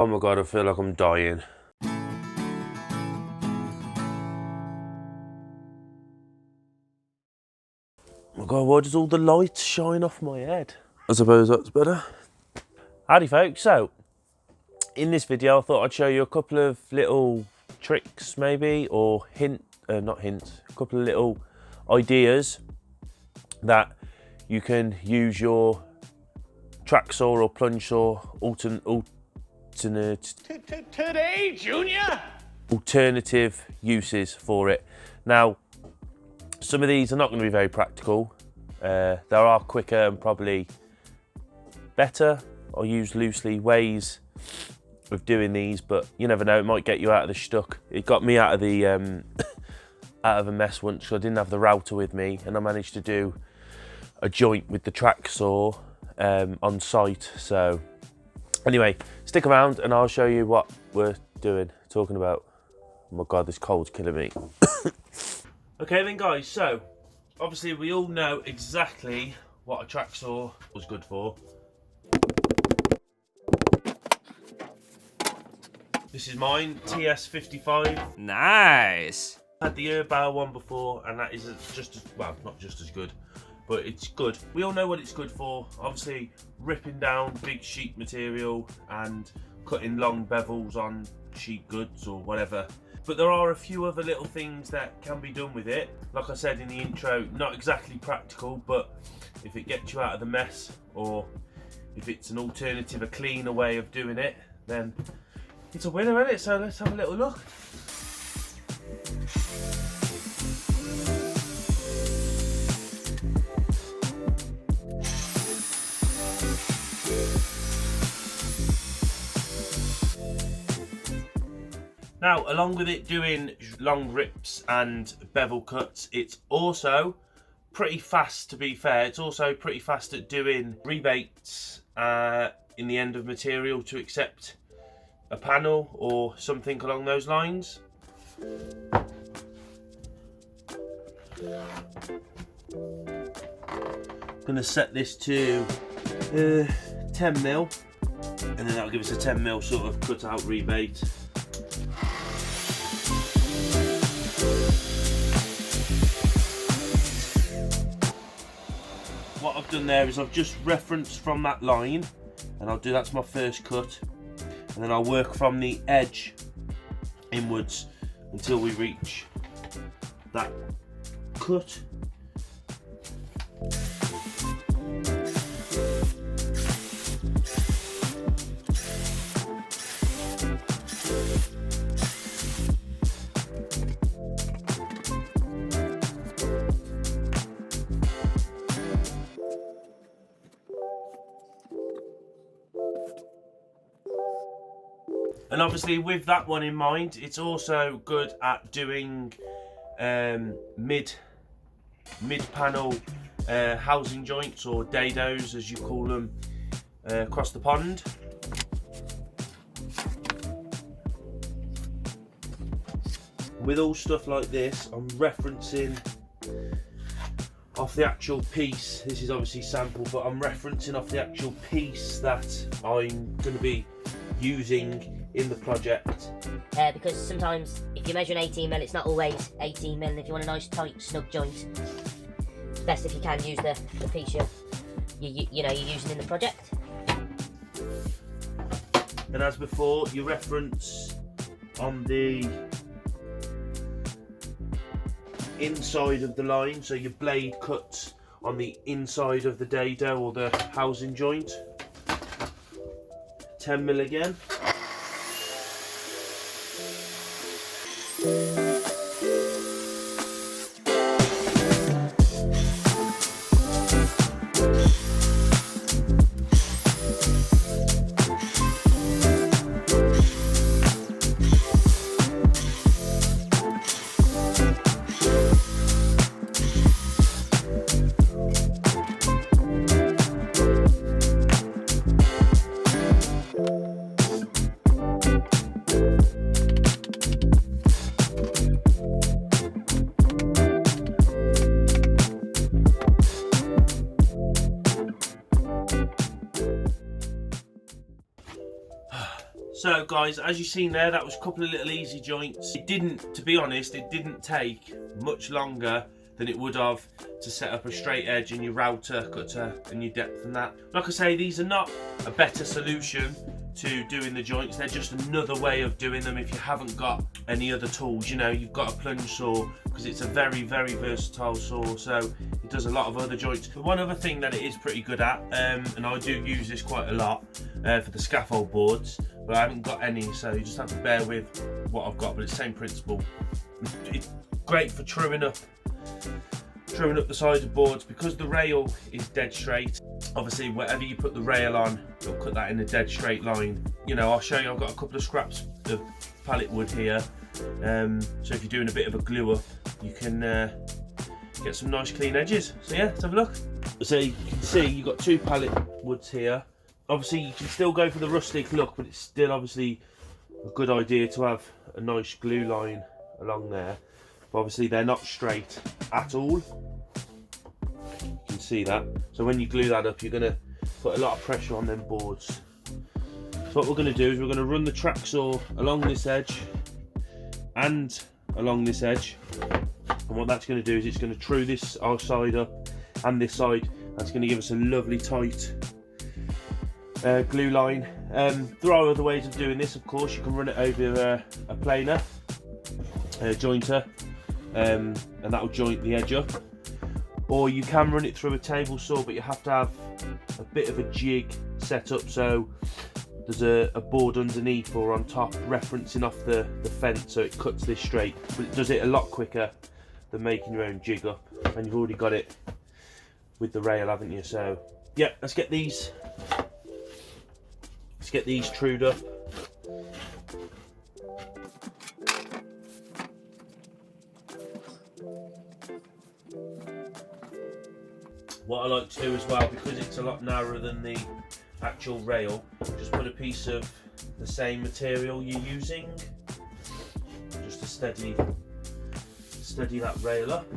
Oh my God, I feel like I'm dying. Oh my God, why does all the light shine off my head? I suppose that's better. Howdy folks, so in this video I thought I'd show you a couple of little tricks maybe, or not hints, a couple of little ideas that you can use your track saw or plunge saw Today, Junior! Alternative uses for it. Now, some of these are not going to be very practical. There are quicker and probably better, or used loosely, ways of doing these, but you never know, it might get you out of the stuck. It got me out of the out of a mess once because I didn't have the router with me, and I managed to do a joint with the track saw on site. So anyway, stick around and I'll show you what we're talking about. Oh my God, this cold's killing me. Okay then guys, so obviously we all know exactly what a track saw was good for. This is mine, TS55. Nice. I had the Erbauer one before, and that is just as, well, not just as good, but it's good. We all know what it's good for. Obviously, ripping down big sheet material and cutting long bevels on sheet goods or whatever. But there are a few other little things that can be done with it. Like I said in the intro, not exactly practical, but if it gets you out of the mess, or if it's an alternative, a cleaner way of doing it, then it's a winner, isn't it? So let's have a little look. Now, along with it doing long rips and bevel cuts, it's also pretty fast, to be fair. It's also pretty fast at doing rebates in the end of material to accept a panel or something along those lines. I'm going to set this to 10mm, and then that'll give us a 10mm sort of cut out rebate. What I've done there is I've just referenced from that line, and I'll do that's my first cut, and then I'll work from the edge inwards until we reach that cut. And obviously with that one in mind, it's also good at doing mid panel housing joints, or dados as you call them across the pond. With all stuff like this, I'm referencing off the actual piece. This is obviously sample, but I'm referencing off the actual piece that I'm going to be using in the project. Because sometimes if you measure an 18mm, it's not always 18mm, and if you want a nice tight snug joint, it's best if you can use the piece you're using in the project. And as before, you reference on the inside of the line, so your blade cuts on the inside of the dado or the housing joint. 10mm again. So guys, as you've seen there, that was a couple of little easy joints. It didn't, to be honest, it didn't take much longer than it would have to set up a straight edge in your router, cutter and your depth and that. Like I say, these are not a better solution to doing the joints, they're just another way of doing them if you haven't got any other tools. You know, you've got a plunge saw because it's a very, very versatile saw, so it does a lot of other joints. But one other thing that it is pretty good at, and I do use this quite a lot for the scaffold boards, but I haven't got any, so you just have to bear with what I've got, but it's the same principle. It's great for truing up the sides of boards because the rail is dead straight. Obviously, whatever you put the rail on, it'll cut that in a dead straight line. You know, I'll show you, I've got a couple of scraps of pallet wood here. So if you're doing a bit of a glue up, you can get some nice clean edges. So yeah, let's have a look. So you can see you've got two pallet woods here. Obviously, you can still go for the rustic look, but it's still obviously a good idea to have a nice glue line along there. But obviously, they're not straight at all. You can see that. So when you glue that up, you're going to put a lot of pressure on them boards. So what we're going to do is we're going to run the TRACKSAW along this edge and along this edge. And what that's going to do is it's going to true this our side up and this side. That's going to give us a lovely tight glue line. There are other ways of doing this, of course. You can run it over a planer, jointer, and that will joint the edge up. Or you can run it through a table saw, but you have to have a bit of a jig set up, so there's a board underneath or on top referencing off the fence, so it cuts this straight. But it does it a lot quicker than making your own jig up, and you've already got it with the rail, haven't you? So yeah, let's get these trued up. What I like to do as well, because it's a lot narrower than the actual rail, just put a piece of the same material you're using, just to steady that rail up.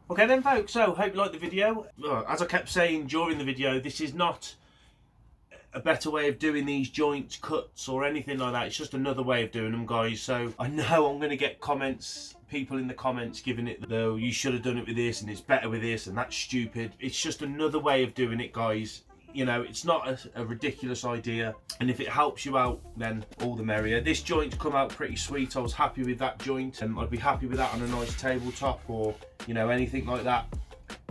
Okay then folks, so hope you liked the video. As I kept saying during the video, this is not a better way of doing these joints, cuts or anything like that. It's just another way of doing them, guys. So I know I'm going to get comments, people in the comments giving it, though, you should have done it with this and it's better with this and that's stupid. It's just another way of doing it, guys. You know, it's not a ridiculous idea, and if it helps you out, then all the merrier. This joint's come out pretty sweet. I was happy with that joint, and I'd be happy with that on a nice tabletop or, you know, anything like that.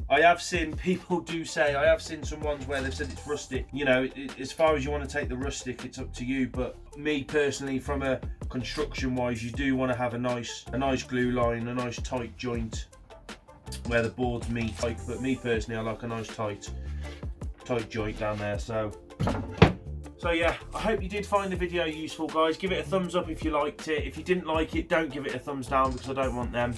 I have seen people do say, I have seen some ones where they've said it's rustic. You know, as far as you want to take the rustic, it's up to you. But me personally, from a construction wise, you do want to have a nice glue line, a nice tight joint where the boards meet. But me personally, I like a nice tight joint down there. So So yeah, I hope you did find the video useful, guys. Give it a thumbs up if you liked it. If you didn't like it, don't give it a thumbs down because I don't want them.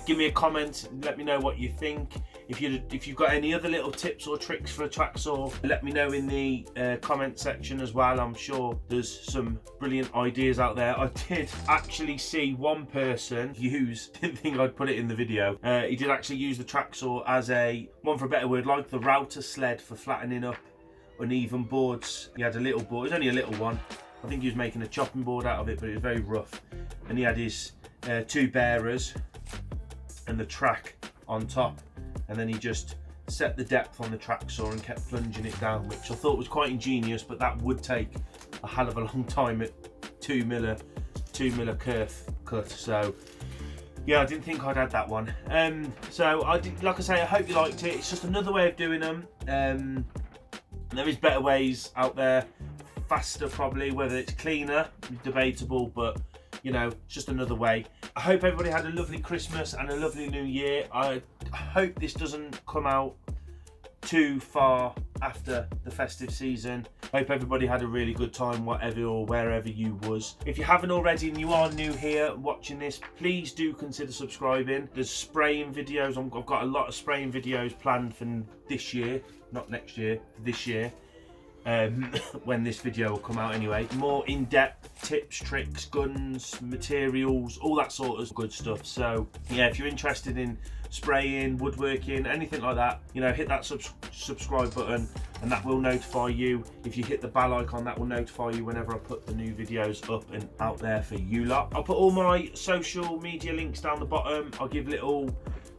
Give me a comment and let me know what you think. If you've got any other little tips or tricks for a track saw, let me know in the comment section as well. I'm sure there's some brilliant ideas out there. I did actually see one person use, didn't think I'd put it in the video, he did actually use the track saw as a, one for a better word, like the router sled for flattening up uneven boards. He had a little board, it was only a little one. I think he was making a chopping board out of it, but it was very rough. And he had his 2 bearers and the track on top. And then he just set the depth on the track saw and kept plunging it down, which I thought was quite ingenious, but that would take a hell of a long time at 2 miller kerf cut. So yeah, I didn't think I'd add that one. So I did, like I say, I hope you liked it. It's just another way of doing them. There is better ways out there, faster probably, whether it's cleaner, debatable, but you know, it's just another way. I hope everybody had a lovely Christmas and a lovely New Year. I hope this doesn't come out too far after the festive season. I hope everybody had a really good time, whatever or wherever you was. If you haven't already and you are new here watching this, please do consider subscribing. There's spraying videos. I've got a lot of spraying videos planned for this year, not next year, this year. When this video will come out anyway. More in-depth tips, tricks, guns, materials, all that sort of good stuff. So yeah, if you're interested in spraying, woodworking, anything like that, you know, hit that subscribe button and that will notify you. If you hit the bell icon, that will notify you whenever I put the new videos up and out there for you lot. I'll put all my social media links down the bottom. I'll give little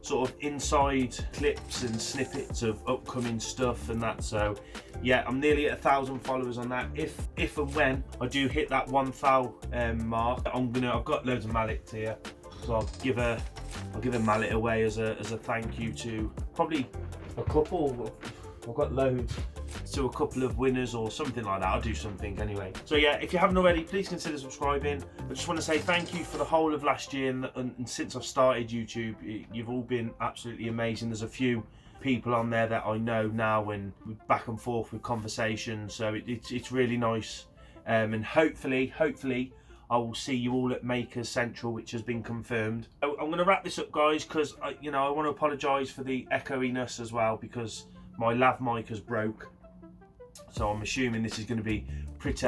sort of inside clips and snippets of upcoming stuff and that. So yeah, I'm nearly at 1,000 followers on that. If and when I do hit that 1,000 mark, I've got loads of mallets here, so I'll give a mallet away as a thank you to probably a couple. I've got loads, to a couple of winners or something like that. I'll do something anyway. So yeah, if you haven't already, please consider subscribing. I just want to say thank you for the whole of last year and since I've started YouTube. You've all been absolutely amazing. There's a few people on there that I know now and back and forth with conversations, so it's really nice. And hopefully I will see you all at Makers Central, which has been confirmed. I'm going to wrap this up, guys, because I want to apologise for the echoiness as well, because my lav mic has broke. So I'm assuming this is going to be pretty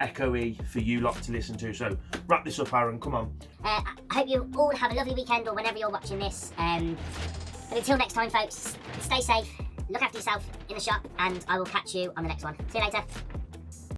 echoey for you lot to listen to. So wrap this up, Aaron, come on. I hope you all have a lovely weekend or whenever you're watching this. And until next time, folks, stay safe, look after yourself in the shop, and I will catch you on the next one. See you later.